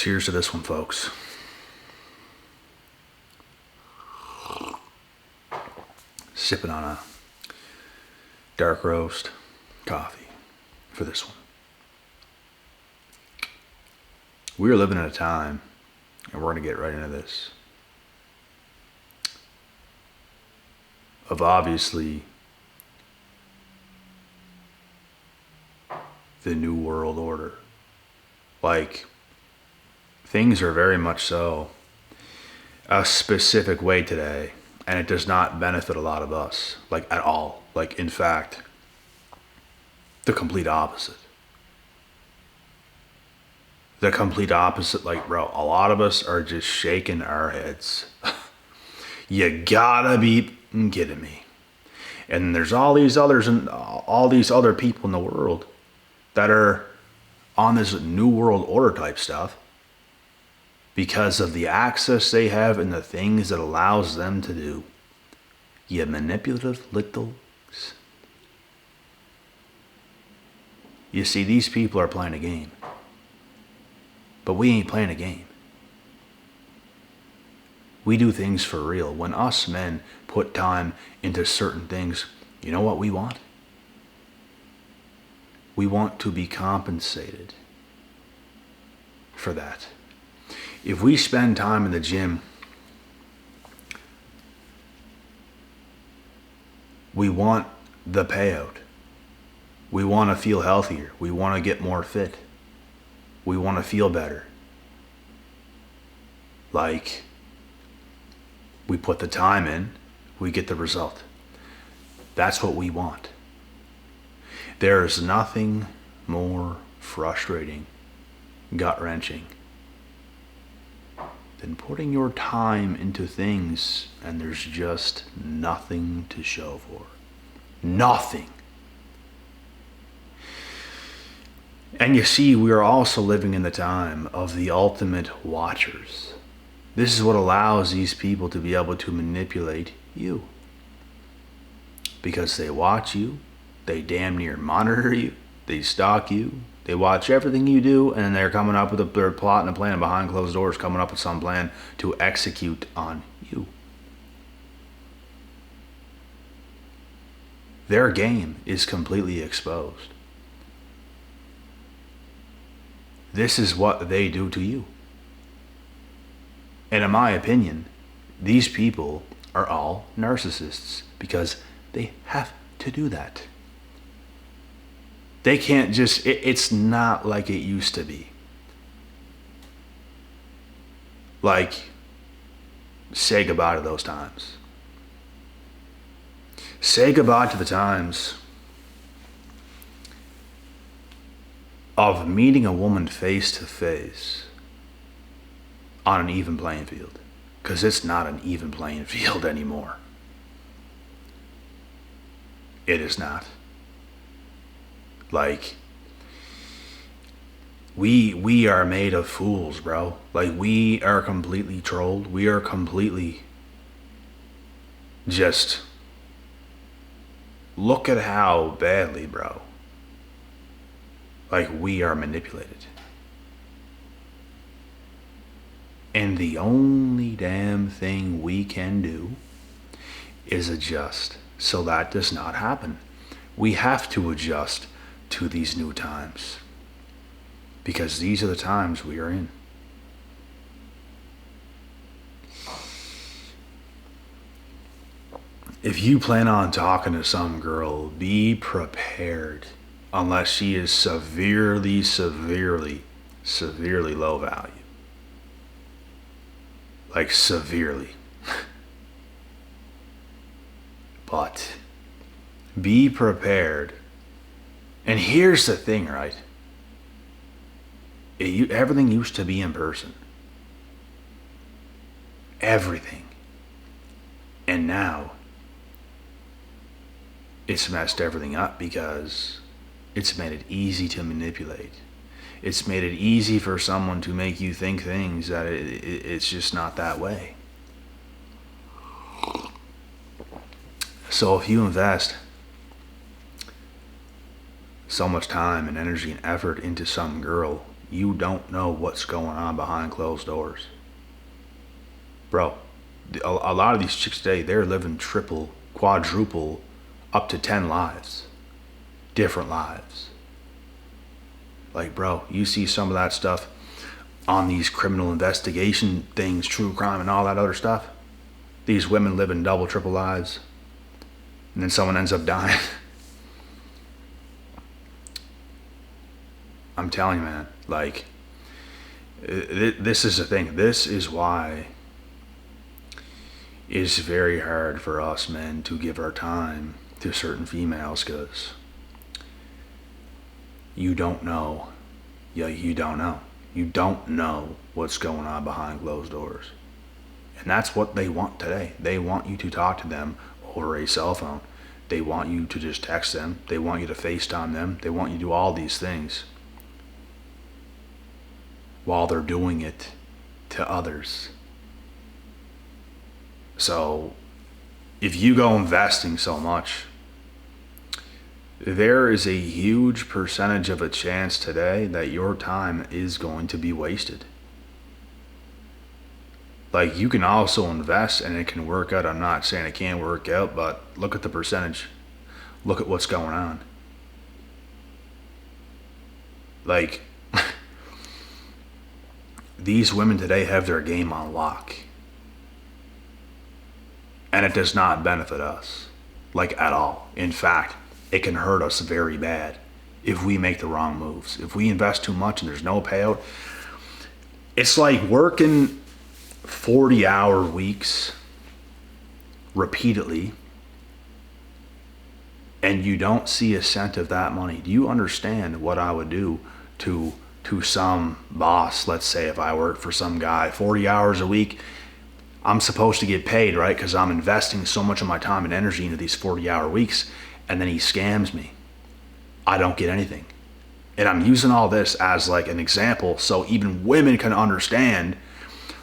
Cheers to this one, folks. Sipping on a dark roast coffee for this one. We are living in a time, and we're going to get right into this, of obviously the New World Order. Like, things are very much so a specific way today, and it does not benefit a lot of us, like at all. Like, in fact, the complete opposite. The complete opposite, like, bro, a lot of us are just shaking our heads. You gotta be kidding me. And there's all these others and all these other people in the world that are on this New World Order type stuff because of the access they have and the things that allows them to do. You manipulative little. You see, these people are playing a game. But we ain't playing a game. We do things for real. When us men put time into certain things, you know what we want? We want to be compensated for that. If we spend time in the gym, we want the payout. We want to feel healthier. We want to get more fit. We want to feel better. Like, we put the time in, we get the result. That's what we want. There is nothing more frustrating, gut-wrenching, than putting your time into things and there's just nothing to show for. Nothing. And you see, we are also living in the time of the ultimate watchers. This is what allows these people to be able to manipulate you. Because they watch you, they damn near monitor you, they stalk you, they watch everything you do, and they're coming up with their plot and a plan behind closed doors, coming up with some plan to execute on you. Their game is completely exposed. This is what they do to you. And in my opinion, these people are all narcissists because they have to do that. They can't just, it's not like it used to be. Like, say goodbye to those times. Say goodbye to the times of meeting a woman face to face on an even playing field. Because it's not an even playing field anymore. It is not. Like, we are made of fools, bro. Like, we are completely trolled. We are completely just, look at how badly, bro. Like, we are manipulated. And the only damn thing we can do is adjust so that does not happen. We have to adjust to these new times because these are the times we are in. If you plan on talking to some girl, be prepared. Unless she is severely low value. Like, severely. But be prepared. And here's the thing, right? Everything used to be in person. Everything. And now, it's messed everything up because it's made it easy to manipulate. It's made it easy for someone to make you think things that it's just not that way. So if you invest so much time and energy and effort into some girl, You don't know what's going on behind closed doors. Bro, a lot of these chicks today, they're living triple, quadruple, up to 10 lives. Different lives. Like, bro, you see some of that stuff on these criminal investigation things, true crime and all that other stuff. These women living double, triple lives. And then someone ends up dying. I'm telling you, man, like, this is the thing. This is why it's very hard for us men to give our time to certain females, because you don't know. Yeah, you don't know. You don't know what's going on behind closed doors. And that's what they want today. They want you to talk to them over a cell phone. They want you to just text them. They want you to FaceTime them. They want you to do all these things while they're doing it to others. So if you go investing so much, there is a huge percentage of a chance today that your time is going to be wasted. Like, you can also invest and it can work out. I'm not saying it can't work out, but look at the percentage. Look at what's going on. Like, these women today have their game on lock. And it does not benefit us, like, at all. In fact, it can hurt us very bad if we make the wrong moves. If we invest too much and there's no payout, it's like working 40-hour weeks repeatedly and you don't see a cent of that money. Do you understand what I would do to some boss? Let's say if I work for some guy 40 hours a week, I'm supposed to get paid, right? Because I'm investing so much of my time and energy into these 40-hour weeks, and then he scams me. I don't get anything. And I'm using all this as like an example so even women can understand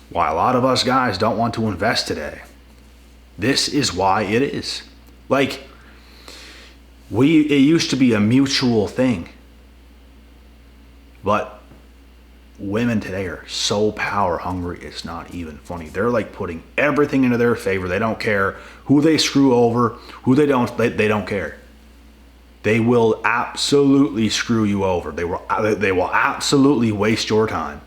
why a lot of us guys don't want to invest today. This is why it is. Like, it used to be a mutual thing. But women today are so power hungry, it's not even funny. They're like putting everything into their favor. They don't care who they screw over, who they don't care. They will absolutely screw you over. They will absolutely waste your time.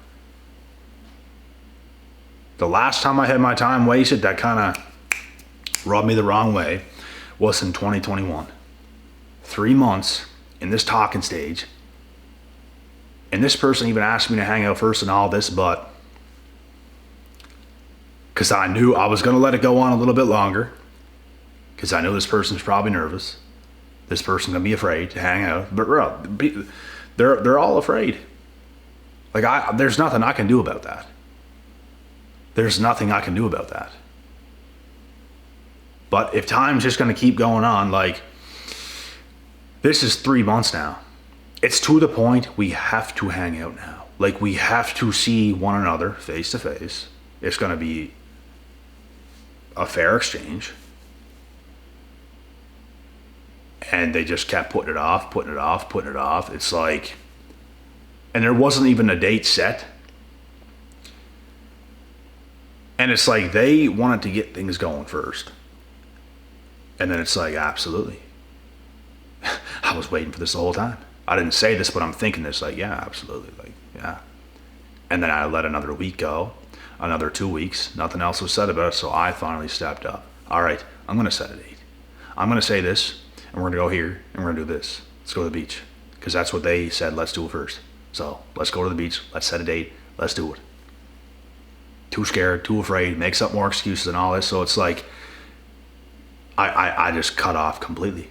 The last time I had my time wasted, that kind of rubbed me the wrong way, was in 2021. 3 months in this talking stage. And this person even asked me to hang out first and all this, but because I knew I was going to let it go on a little bit longer, because I knew this person's probably nervous. This person's going to be afraid to hang out. But they're all afraid. Like, there's nothing I can do about that. There's nothing I can do about that. But if time's just going to keep going on, like, this is 3 months now. It's to the point we have to hang out now. Like, we have to see one another face to face. It's going to be a fair exchange. And they just kept putting it off. It's like, and there wasn't even a date set. And it's like they wanted to get things going first. And then it's like, absolutely. I was waiting for this the whole time. I didn't say this, but I'm thinking this, like, yeah, absolutely, like, yeah. And then I let another week go, another 2 weeks, nothing else was said about it, so I finally stepped up. All right, I'm going to set a date. I'm going to say this, and we're going to go here, and we're going to do this. Let's go to the beach, because that's what they said, let's do it first. So let's go to the beach, let's set a date, let's do it. Too scared, too afraid, makes up more excuses and all this, so it's like, I just cut off completely.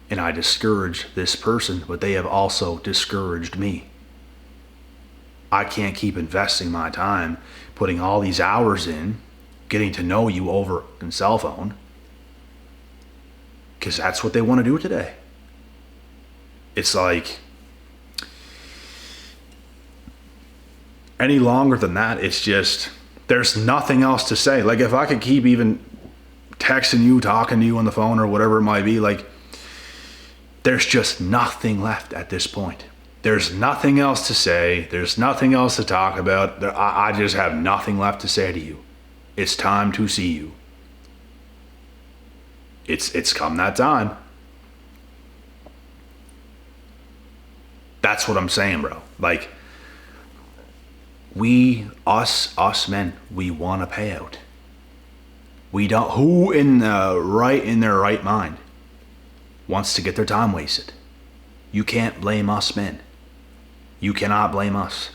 And I discouraged this person, but they have also discouraged me. I can't keep investing my time, putting all these hours in, getting to know you over a cell phone, because that's what they want to do today. It's like, any longer than that, it's just, there's nothing else to say. Like, if I could keep even texting you, talking to you on the phone or whatever it might be, like, there's just nothing left at this point. There's nothing else to say. There's nothing else to talk about. I just have nothing left to say to you. It's time to see you. It's come that time. That's what I'm saying, bro. Like, us men, we want a payout. We don't. Who in their right mind wants to get their time wasted? You can't blame us men. You cannot blame us.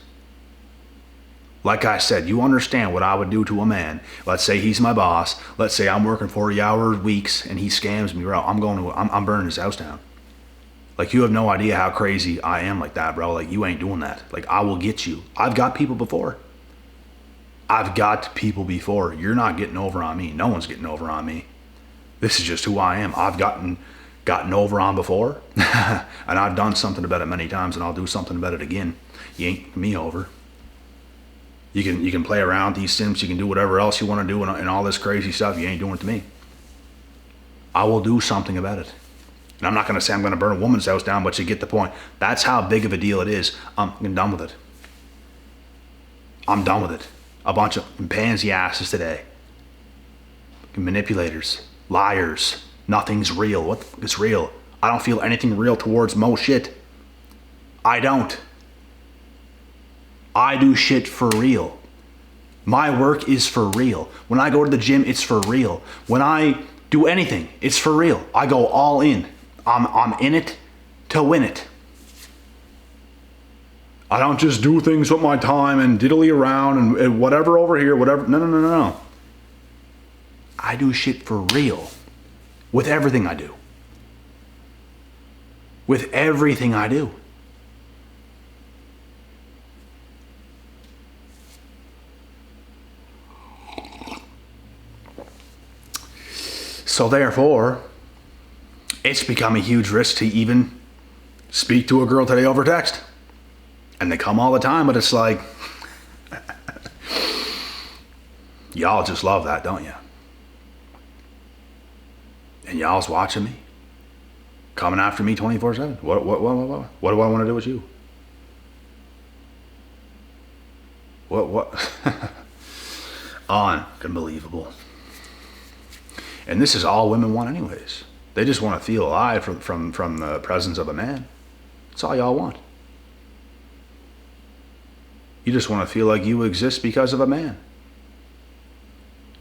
Like I said, you understand what I would do to a man. Let's say he's my boss. Let's say I'm working 40-hour weeks and he scams me, bro. I'm burning his house down. Like, you have no idea how crazy I am like that, bro. Like, you ain't doing that. Like, I will get you. I've got people before. You're not getting over on me. No one's getting over on me. This is just who I am. I've gotten over on before. And I've done something about it many times, and I'll do something about it again. You ain't getting me over. You can play around with these simps. You can do whatever else you want to do and all this crazy stuff. You ain't doing it to me. I will do something about it. And I'm not going to say I'm going to burn a woman's house down, but you get the point. That's how big of a deal it is. I'm done with it. I'm done with it. A bunch of pansy asses today. Manipulators. Liars. Nothing's real. What is real? I don't feel anything real towards most shit. I don't. I do shit for real. My work is for real. When I go to the gym, it's for real. When I do anything, it's for real. I go all in. I'm in it to win it. I don't just do things with my time and diddly around and whatever over here, whatever. No. I do shit for real. With everything I do. With everything I do. So therefore, it's become a huge risk to even speak to a girl today over text. And they come all the time, but it's like, y'all just love that, don't you? And y'all's watching me, coming after me 24/7. What do I want to do with you? What? Unbelievable. And this is all women want anyways. They just want to feel alive from the presence of a man. That's all y'all want. You just want to feel like you exist because of a man.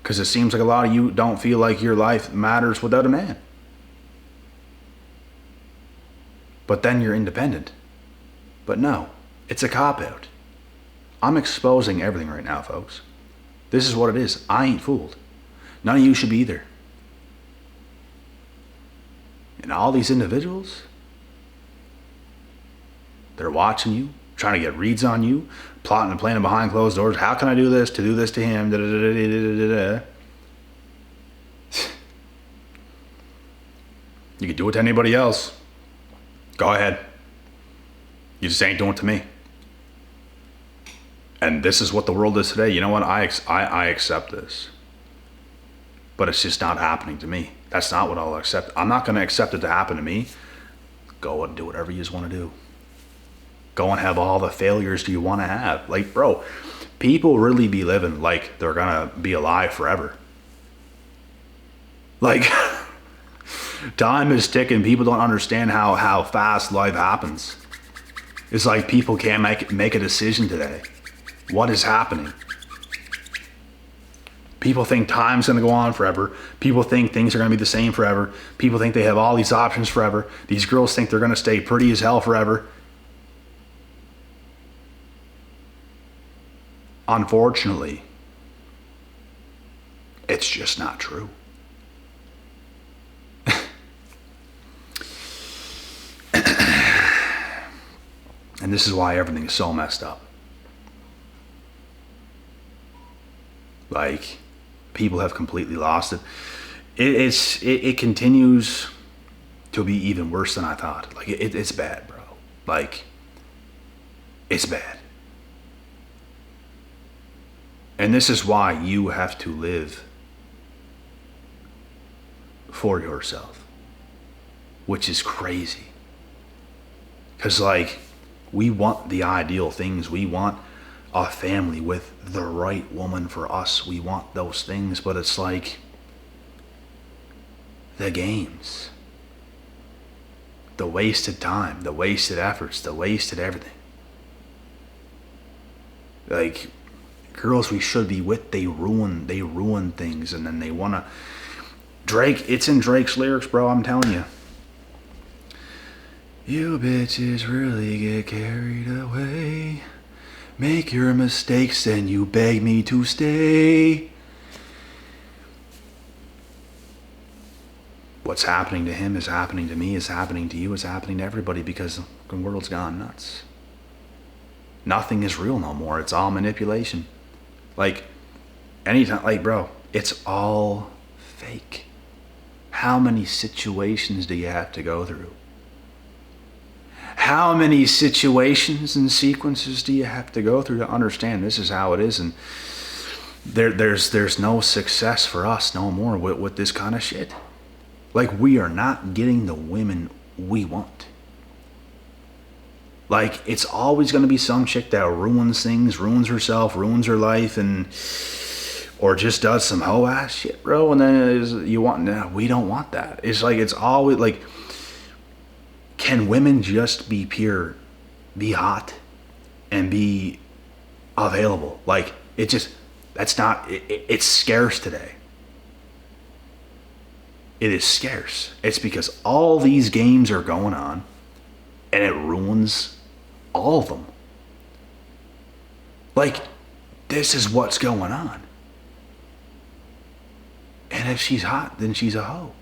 Because it seems like a lot of you don't feel like your life matters without a man. But then you're independent. But no, it's a cop-out. I'm exposing everything right now, folks. This is what it is. I ain't fooled. None of you should be either. And all these individuals, they're watching you, trying to get reads on you, plotting and planning behind closed doors. How can I do this to him? You could do it to anybody else. Go ahead. You just ain't doing it to me. And this is what the world is today. You know what? I accept this. But it's just not happening to me. That's not what I'll accept. I'm not going to accept it to happen to me. Go and do whatever you just want to do. Go and have all the failures you want to have. Like, bro, people really be living like they're going to be alive forever. Like, time is ticking. People don't understand how fast life happens. It's like people can't make a decision today. What is happening? People think time's going to go on forever. People think things are going to be the same forever. People think they have all these options forever. These girls think they're going to stay pretty as hell forever. Unfortunately, it's just not true. And this is why everything is so messed up. Like, people have completely lost it. It continues to be even worse than I thought. Like, it's bad, bro. Like, it's bad. And this is why you have to live for yourself, which is crazy. Because, like, We want the ideal things. We want a family with the right woman for us. We want those things, but it's like the games, the wasted time, the wasted efforts, the wasted everything. Like, girls we should be with, they ruin things, and then they wanna. Drake, it's in Drake's lyrics, bro, I'm telling you. You bitches really get carried away. Make your mistakes and you beg me to stay. What's happening to him is happening to me, is happening to you, is happening to everybody, because the world's gone nuts. Nothing is real no more. It's all manipulation. Like, anytime, like, bro, it's all fake. How many situations do you have to go through? How many situations and sequences do you have to go through to understand this is how it is? And there's no success for us no more with this kind of shit. Like, we are not getting the women we want. Like, it's always going to be some chick that ruins things, ruins herself, ruins her life, and or just does some hoe ass shit, bro. And then we don't want that. It's like, it's always like, can women just be pure, be hot, and be available? Like, it's scarce today. It is scarce. It's because all these games are going on, and it ruins all of them. Like, this is what's going on. And if she's hot, then she's a hoe.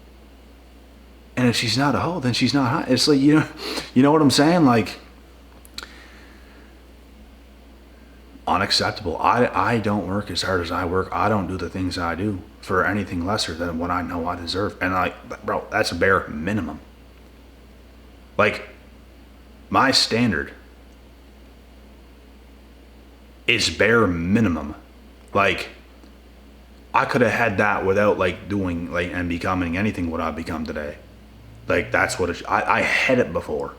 And if she's not a hoe, then she's not hot. It's like, you know what I'm saying? Like, unacceptable. I don't work as hard as I work. I don't do the things I do for anything lesser than what I know I deserve. And like, bro, that's a bare minimum. Like, my standard is bare minimum. Like, I could have had that without like doing like and becoming anything what I've become today. Like, that's what I had it before.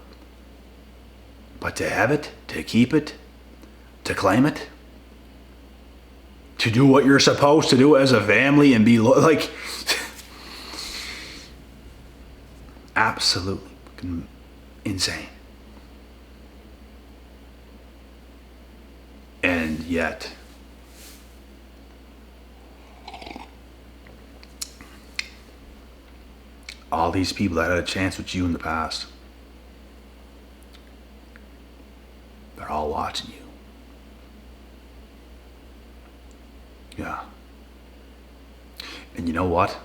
But to have it, to keep it, to claim it, to do what you're supposed to do as a family and be like, absolutely insane. And yet, all these people that had a chance with you in the past, they're all watching you. Yeah. And you know what?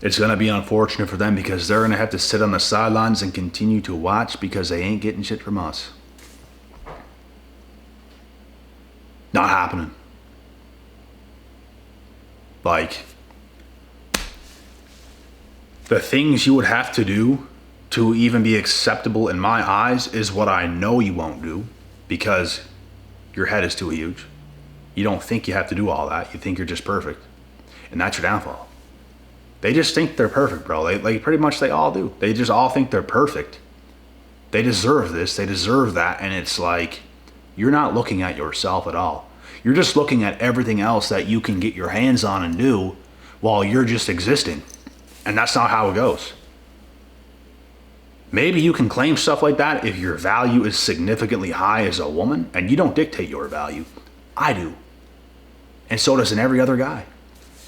It's going to be unfortunate for them, because they're going to have to sit on the sidelines and continue to watch, because they ain't getting shit from us. Not happening. Like, the things you would have to do to even be acceptable in my eyes is what I know you won't do, because your head is too huge. You don't think you have to do all that. You think you're just perfect. And that's your downfall. They just think they're perfect, bro. Like, pretty much they all do. They just all think they're perfect. They deserve this. They deserve that. And it's like, you're not looking at yourself at all. You're just looking at everything else that you can get your hands on and do while you're just existing. And that's not how it goes. Maybe you can claim stuff like that if your value is significantly high as a woman, and you don't dictate your value. I do. And so does every other guy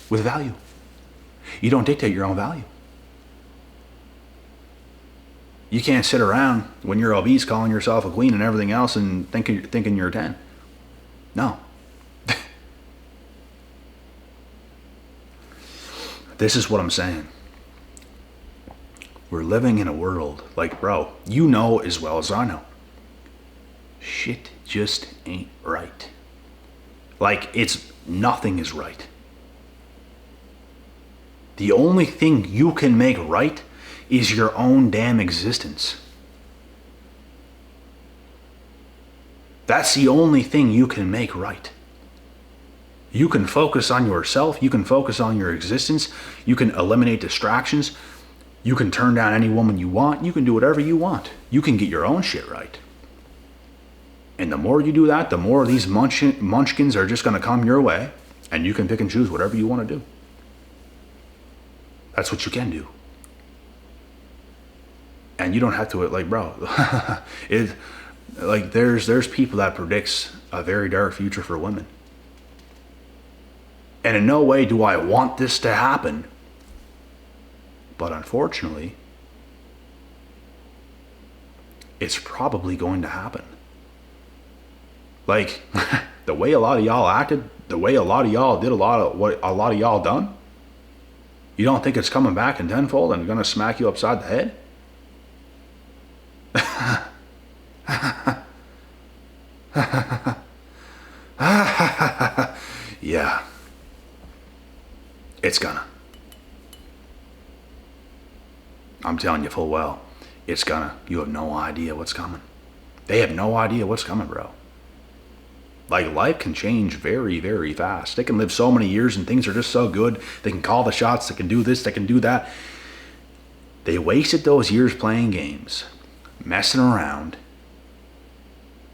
with value. You don't dictate your own value. You can't sit around when you're obese calling yourself a queen and everything else and thinking you're a 10. No. This is what I'm saying. We're living in a world, like, bro, you know as well as I know, shit just ain't right. Like, nothing is right. The only thing you can make right is your own damn existence. That's the only thing you can make right. You can focus on yourself. You can focus on your existence. You can eliminate distractions. You can turn down any woman you want. You can do whatever you want. You can get your own shit right. And the more you do that, the more these munchkins are just going to come your way, and you can pick and choose whatever you want to do. That's what you can do. And you don't have to, like, bro, there's people that predicts a very dark future for women. And in no way do I want this to happen. But unfortunately, it's probably going to happen. Like, the way a lot of y'all acted, the way a lot of y'all did a lot of what a lot of y'all done, you don't think it's coming back in tenfold and gonna smack you upside the head? Yeah. It's gonna. I'm telling you full well, it's gonna. You have no idea what's coming. They have no idea what's coming, bro. Like, life can change very, very fast. They can live so many years and things are just so good. They can call the shots, they can do this, they can do that. They wasted those years playing games, messing around,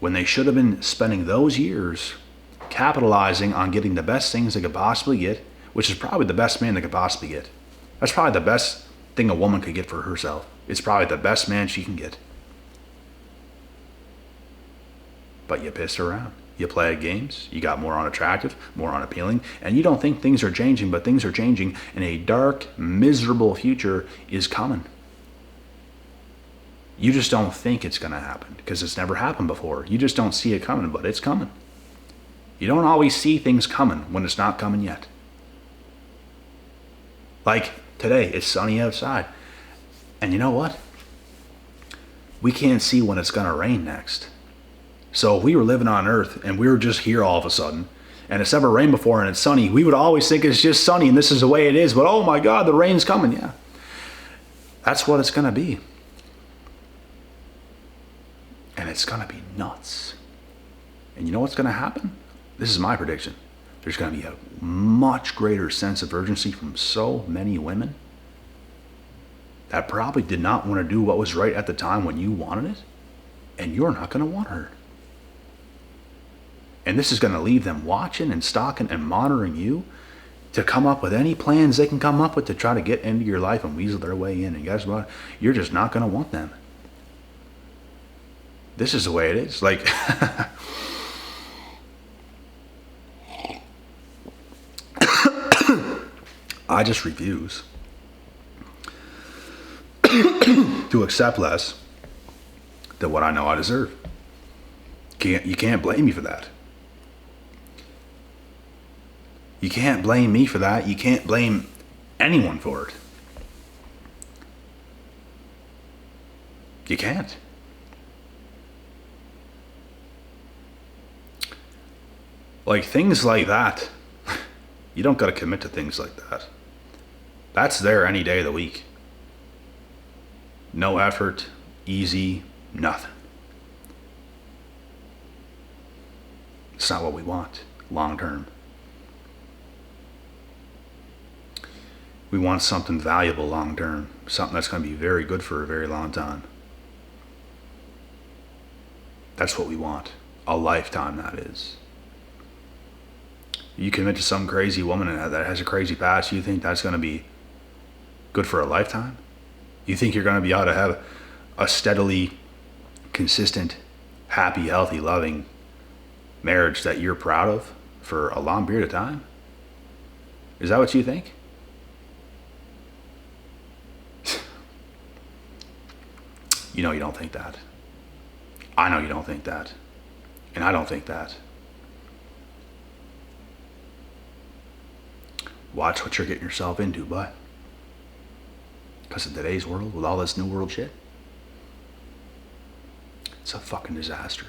when they should have been spending those years capitalizing on getting the best things they could possibly get, which is probably the best man they could possibly get. That's probably the best thing a woman could get for herself. It's probably the best man she can get. But you pissed around. You played games. You got more unattractive, more unappealing, and you don't think things are changing, but things are changing, and a dark, miserable future is coming. You just don't think it's going to happen because it's never happened before. You just don't see it coming, but it's coming. You don't always see things coming when it's not coming yet. Like today, it's sunny outside. And you know what? We can't see when it's going to rain next. So if we were living on Earth and we were just here all of a sudden, and it's never rained before and it's sunny, we would always think it's just sunny and this is the way it is. But oh my God, the rain's coming. Yeah. That's what it's going to be. And it's going to be nuts. And you know what's going to happen? This is my prediction. There's going to be a much greater sense of urgency from so many women that probably did not want to do what was right at the time when you wanted it, and you're not going to want her. And this is going to leave them watching and stalking and monitoring you to come up with any plans they can come up with to try to get into your life and weasel their way in. And guess what? You're just not going to want them. This is the way it is. Like, I just refuse to accept less than what I know I deserve. You can't blame me for that. You can't blame me for that. You can't blame anyone for it. You can't. Like, things like that, you don't got to commit to things like that. That's there any day of the week. No effort, easy, nothing. It's not what we want long term. We want something valuable long term, something that's going to be very good for a very long time. That's what we want. A lifetime, that is. You commit to some crazy woman that has a crazy past, you think that's going to be good for a lifetime? You think you're going to be able to have a steadily consistent, happy, healthy, loving marriage that you're proud of for a long period of time? Is that what you think? You know you don't think that. I know you don't think that. And I don't think that. Watch what you're getting yourself into, bud. Because in today's world, with all this new world shit, it's a fucking disaster.